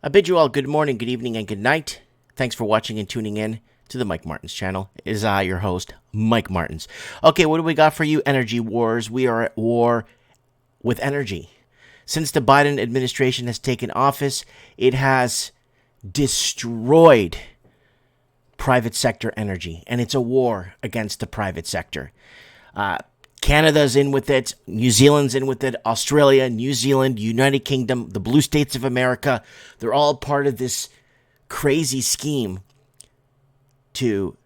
I bid you all good morning, good evening, and good night. Thanks for watching and tuning in to the Mike Martins channel. It is I, your host, Mike Martins. Okay, what do we got for you? Energy wars. We are at war with energy. Since the Biden administration has taken office, it has destroyed private sector energy, and it's a war against the private sector. Canada's in with it, New Zealand's in with it, Australia, New Zealand, United Kingdom, the blue states of America, they're all part of this crazy scheme to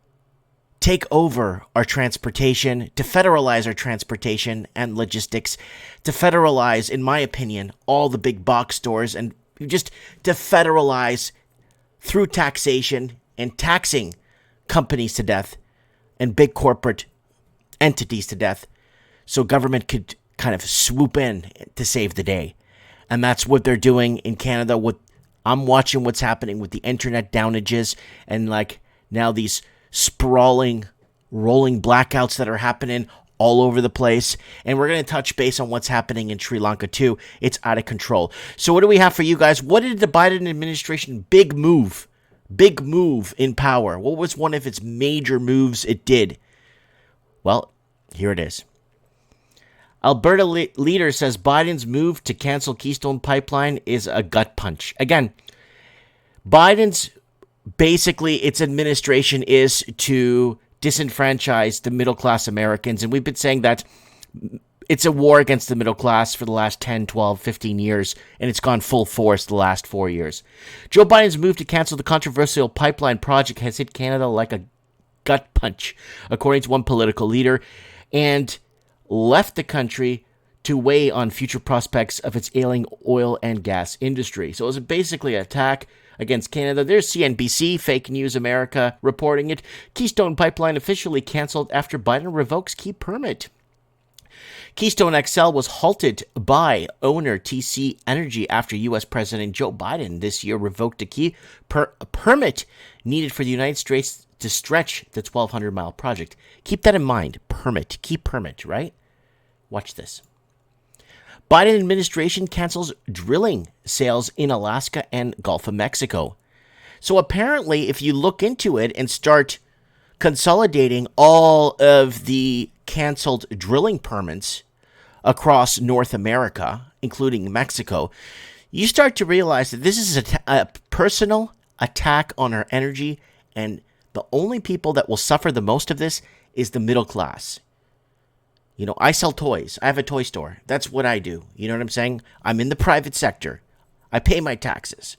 take over our transportation, to federalize our transportation and logistics, to federalize, in my opinion, all the big box stores, and just to federalize through taxation and taxing companies to death and big corporate entities to death, so government could kind of swoop in to save the day. And that's what they're doing in Canada. I'm watching what's happening with the internet downages and now these sprawling, rolling blackouts that are happening all over the place. And we're going to touch base on what's happening in Sri Lanka too. It's out of control. So what do we have for you guys? What did the Biden administration big move in power? What was one of its major moves it did? Well, here it is. Alberta leader says Biden's move to cancel Keystone Pipeline is a gut punch. Again, Biden's its administration is to disenfranchise the middle-class Americans. And we've been saying that it's a war against the middle class for the last 10, 12, 15 years, and it's gone full force the last 4 years. Joe Biden's move to cancel the controversial pipeline project has hit Canada like a gut punch, according to one political leader, and left the country to weigh on future prospects of its ailing oil and gas industry. So it was basically an attack against Canada. There's CNBC, Fake News America, reporting it. Keystone Pipeline officially canceled after Biden revokes key permit. Keystone XL was halted by owner TC Energy after U.S. President Joe Biden this year revoked a key permit needed for the United States to stretch the 1,200-mile project. Keep that in mind. Key permit, right? Watch this. Biden administration cancels drilling sales in Alaska and Gulf of Mexico. So apparently, if you look into it and start consolidating all of the canceled drilling permits across North America, including Mexico, you start to realize that this is a personal attack on our energy, and the only people that will suffer the most of this is the middle class. You know, I sell toys. I have a toy store. That's what I do. You know what I'm saying? I'm in the private sector. I pay my taxes.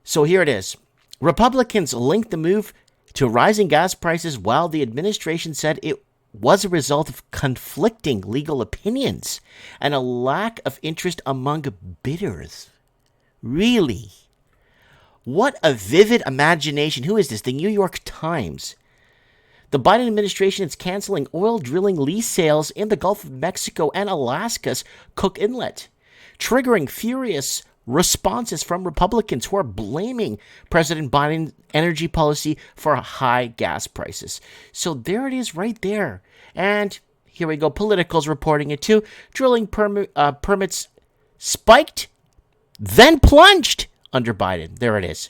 So here it is. Republicans linked the move to rising gas prices, while the administration said it was a result of conflicting legal opinions and a lack of interest among bidders. Really? What a vivid imagination. Who is this? The New York Times. The Biden administration is canceling oil drilling lease sales in the Gulf of Mexico and Alaska's Cook Inlet, triggering furious responses from Republicans who are blaming President Biden's energy policy for high gas prices. So there it is right there. And here we go. Political's reporting it too. Drilling permits spiked, then plunged under Biden. There it is.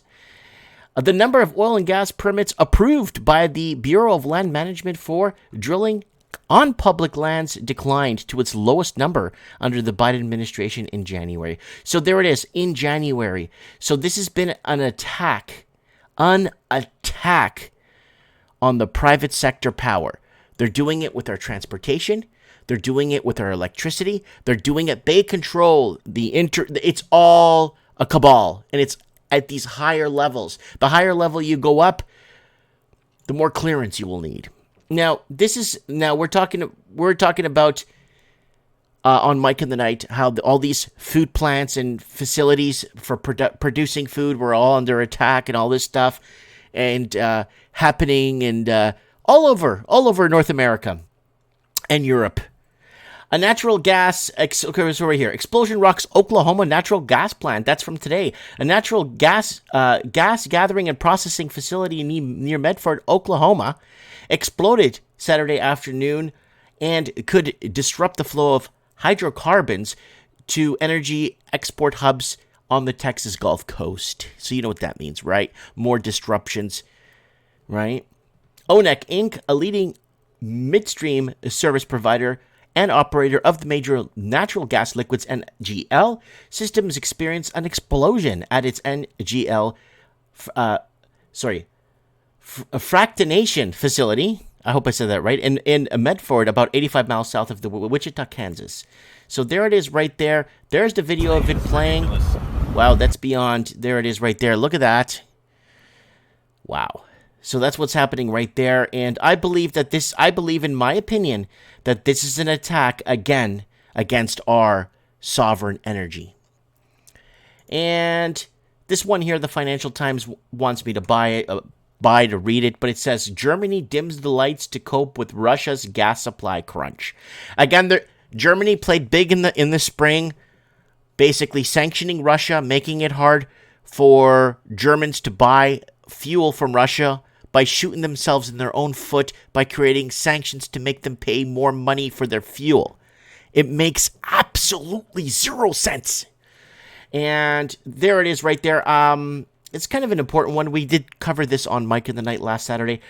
The number of oil and gas permits approved by the Bureau of Land Management for drilling on public lands declined to its lowest number under the Biden administration in January. So there it is, in January. So this has been an attack on the private sector power. They're doing it with our transportation. They're doing it with our electricity. They're doing it. They control it's all a cabal, and it's at these higher levels. The higher level you go up, the more clearance you will need. Now, we're talking about on Mike in the Night how all these food plants and facilities for producing food were all under attack and all this stuff, and happening and all over North America and Europe. A natural gas, okay, it's over here. Explosion rocks Oklahoma natural gas plant. That's from today. A natural gas gathering and processing facility near Medford, Oklahoma, exploded Saturday afternoon and could disrupt the flow of hydrocarbons to energy export hubs on the Texas Gulf Coast. So you know what that means, right? More disruptions, right? ONEC Inc., a leading midstream service provider and operator of the major natural gas liquids NGL systems, experienced an explosion at its NGL fractionation facility. I hope I said that right. In Medford, about 85 miles south of the Wichita, Kansas. So there it is right there. There's the video of it playing. Wow, that's beyond. There it is right there. Look at that. Wow. So that's what's happening right there. And I believe in my opinion, that this is an attack again against our sovereign energy. And this one here, the Financial Times wants me to buy to read it, but it says Germany dims the lights to cope with Russia's gas supply crunch. Again, Germany played big in the spring, basically sanctioning Russia, making it hard for Germans to buy fuel from Russia by shooting themselves in their own foot by creating sanctions to make them pay more money for their fuel. It makes absolutely zero sense. And there it is right there. It's kind of an important one. We did cover this on Mike in the Night last Saturday.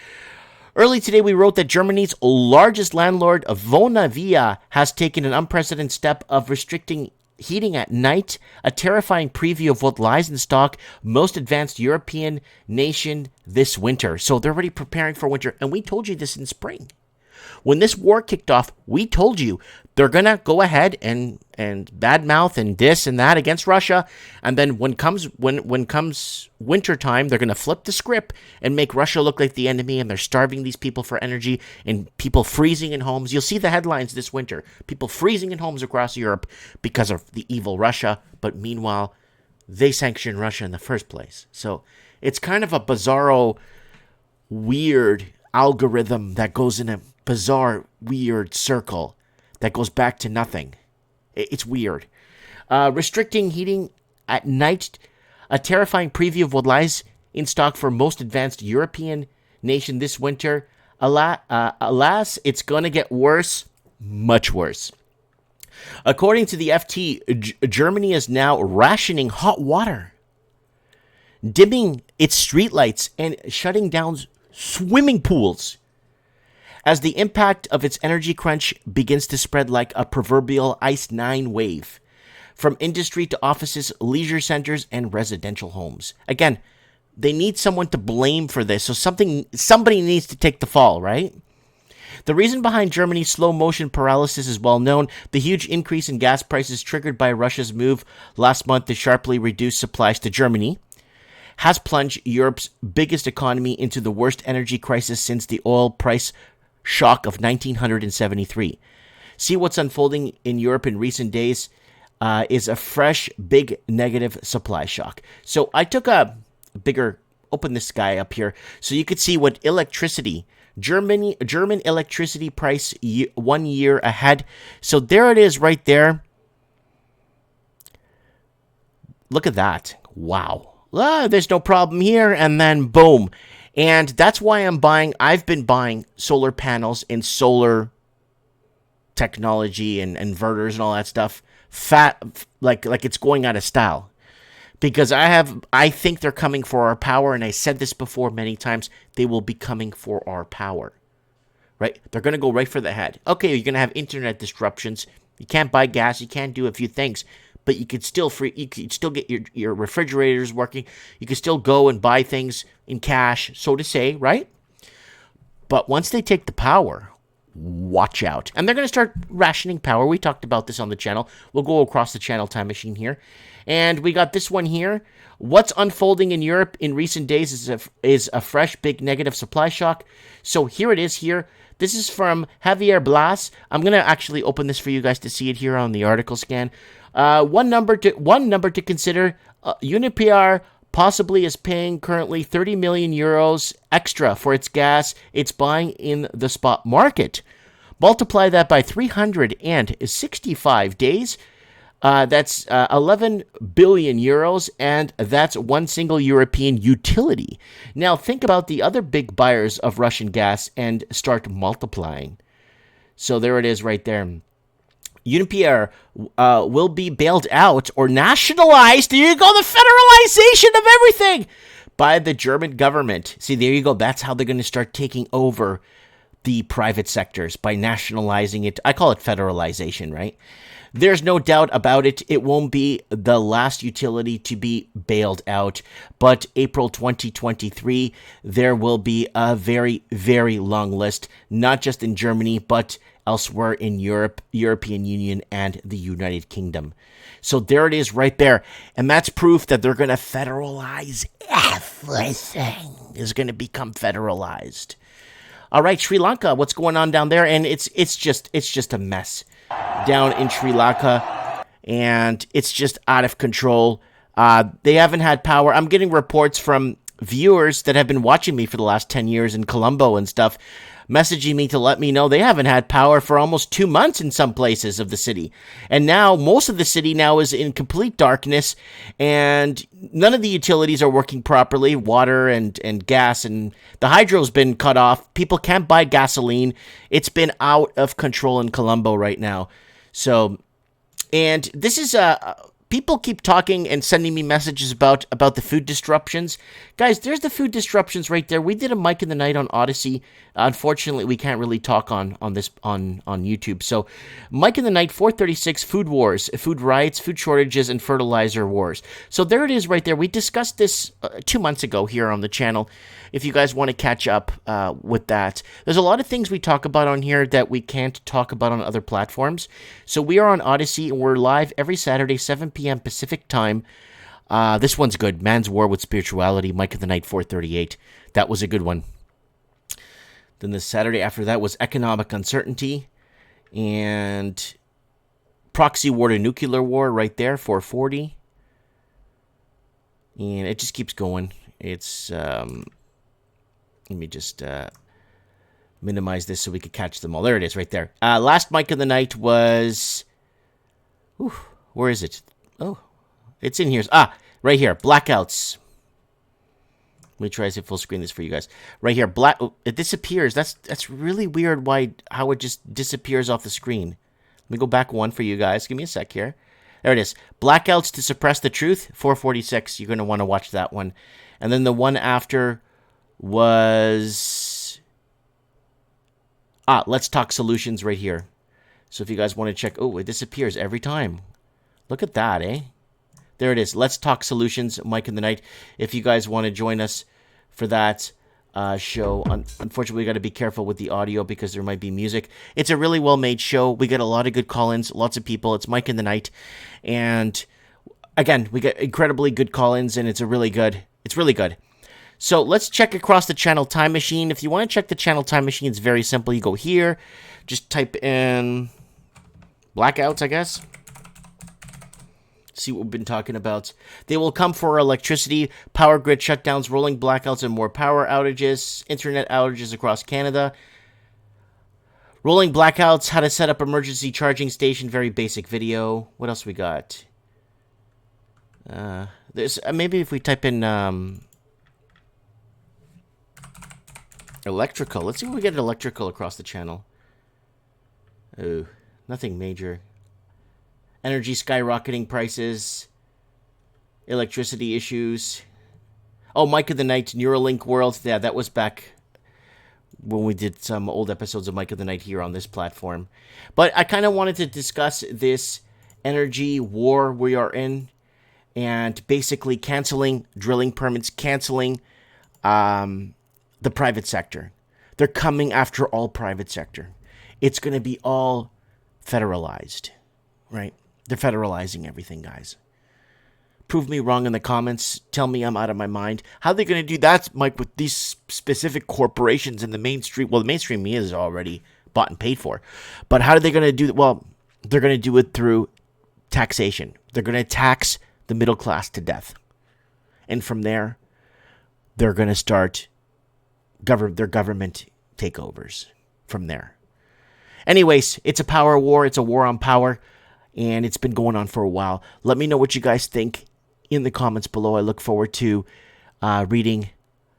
Early today, we wrote that Germany's largest landlord, Vonovia, has taken an unprecedented step of restricting heating at night, a terrifying preview of what lies in stock most advanced European nation this winter. So they're already preparing for winter, and we told you this in spring. When this war kicked off, we told you they're going to go ahead and badmouth and this and that against Russia. And then when comes winter time, they're going to flip the script and make Russia look like the enemy. And they're starving these people for energy and people freezing in homes. You'll see the headlines this winter. People freezing in homes across Europe because of the evil Russia. But meanwhile, they sanctioned Russia in the first place. So it's kind of a bizarro, weird algorithm that goes in a bizarre, weird circle that goes back to nothing. It's weird. Restricting heating at night, a terrifying preview of what lies in stock for most advanced European nation this winter. Alas, it's going to get worse, much worse. According to the FT, Germany is now rationing hot water, dimming its streetlights, and shutting down swimming pools as the impact of its energy crunch begins to spread like a proverbial Ice 9 wave from industry to offices, leisure centers, and residential homes. Again, they need someone to blame for this, so somebody needs to take the fall, right? The reason behind Germany's slow motion paralysis is well known. The huge increase in gas prices triggered by Russia's move last month to sharply reduce supplies to Germany has plunged Europe's biggest economy into the worst energy crisis since the oil price shock of 1973. See what's unfolding in Europe in recent days is a fresh, big negative supply shock. So I took a bigger, open this guy up here so you could see what electricity, German electricity price 1 year ahead. So there it is right there. Look at that. Wow. There's no problem here. And then boom. And that's why I've been buying solar panels and solar technology and inverters and all that stuff like it's going out of style. Because I think they're coming for our power, and I said this before many times, they will be coming for our power. Right? They're going to go right for the head. Okay, you're going to have internet disruptions. You can't buy gas, you can't do a few things. But you could still get your refrigerators working. You could still go and buy things in cash, so to say, right? But once they take the power, watch out. And they're going to start rationing power. We talked about this on the channel. We'll go across the channel time machine here. And we got this one here. What's unfolding in Europe in recent days is a fresh, big negative supply shock. So here it is here. This is from Javier Blas. I'm going to actually open this for you guys to see it here on the article scan. One number to consider, Uniper possibly is paying currently 30 million euros extra for its gas it's buying in the spot market. Multiply that by 365 days. That's 11 billion euros, and that's one single European utility. Now think about the other big buyers of Russian gas and start multiplying. So there it is right there. Uniper will be bailed out or nationalized. There you go, the federalization of everything by the German government. See, there you go. That's how they're going to start taking over the private sectors, by nationalizing it. I call it federalization, right? There's no doubt about it. It won't be the last utility to be bailed out. But April 2023, there will be a very, very long list, not just in Germany, but elsewhere in Europe, European Union, and the United Kingdom. So there it is right there. And that's proof that they're going to federalize everything. Is going to become federalized. All right, Sri Lanka, what's going on down there? And it's just a mess down in Sri Lanka, and it's just out of control. They haven't had power. I'm getting reports from viewers that have been watching me for the last 10 years in Colombo and stuff, messaging me to let me know they haven't had power for almost 2 months in some places of the city. And now most of the city now is in complete darkness, and none of the utilities are working properly, water and gas, and the hydro's been cut off. People can't buy gasoline. It's been out of control in Colombo right now. So, and this is people keep talking and sending me messages about the food disruptions. Guys, there's the food disruptions right there. We did a Mike in the Night on Odyssey. Unfortunately, we can't really talk on this on YouTube. So, Mike in the Night 436, food wars, food riots, food shortages, and fertilizer wars. So there it is right there. We discussed this 2 months ago here on the channel. If you guys want to catch up with that. There's a lot of things we talk about on here that we can't talk about on other platforms. So we are on Odyssey, and we're live every Saturday, 7 p.m. Pacific time. This one's good. Man's War with Spirituality, Mike of the Night 438. That was a good one. Then the Saturday after that was Economic Uncertainty and Proxy War to Nuclear War right there, 440. And it just keeps going. It's, let me just minimize this so we could catch them all. There it is right there. Last Mike of the Night was, where is it? Oh, it's in here. Right here. Blackouts. Let me try to full screen this for you guys. Right here. It disappears. That's really weird how it just disappears off the screen. Let me go back one for you guys. Give me a sec here. There it is. Blackouts to Suppress the Truth. 446. You're going to want to watch that one. And then the one after was Let's Talk Solutions right here. So if you guys want to check, it disappears every time. Look at that, eh? There it is. Let's Talk Solutions, Mike in the Night. If you guys want to join us for that show, unfortunately, we got to be careful with the audio because there might be music. It's a really well-made show. We get a lot of good call-ins, lots of people. It's Mike in the Night, and again, we get incredibly good call-ins, and it's really good. So let's check across the channel time machine. If you want to check the channel time machine, it's very simple. You go here, just type in blackouts, I guess. See what we've been talking about. They will come for electricity, power grid shutdowns, rolling blackouts, and more power outages, internet outages across Canada. Rolling blackouts, how to set up emergency charging station, very basic video. What else we got? There's maybe if we type in electrical. Let's see if we get electrical across the channel. Oh, nothing major. Energy skyrocketing prices, electricity issues. Oh, Mike of the Night, Neuralink World. Yeah, that was back when we did some old episodes of Mike of the Night here on this platform. But I kind of wanted to discuss this energy war we are in, and basically canceling drilling permits, canceling the private sector. They're coming after all private sector. It's going to be all federalized, right? They're federalizing everything, guys. Prove me wrong in the comments. Tell me I'm out of my mind. How are they going to do that, Mike, with these specific corporations in the mainstream? Well, the mainstream is already bought and paid for. But how are they going to do it? Well, they're going to do it through taxation. They're going to tax the middle class to death. And from there, they're going to start their government takeovers from there. Anyways, it's a power war. It's a war on power. And it's been going on for a while. Let me know what you guys think in the comments below. I look forward to reading.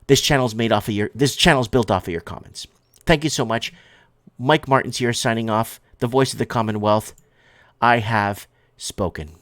This channel's built off of your comments. Thank you so much. Mike Martins here signing off. The voice of the Commonwealth. I have spoken.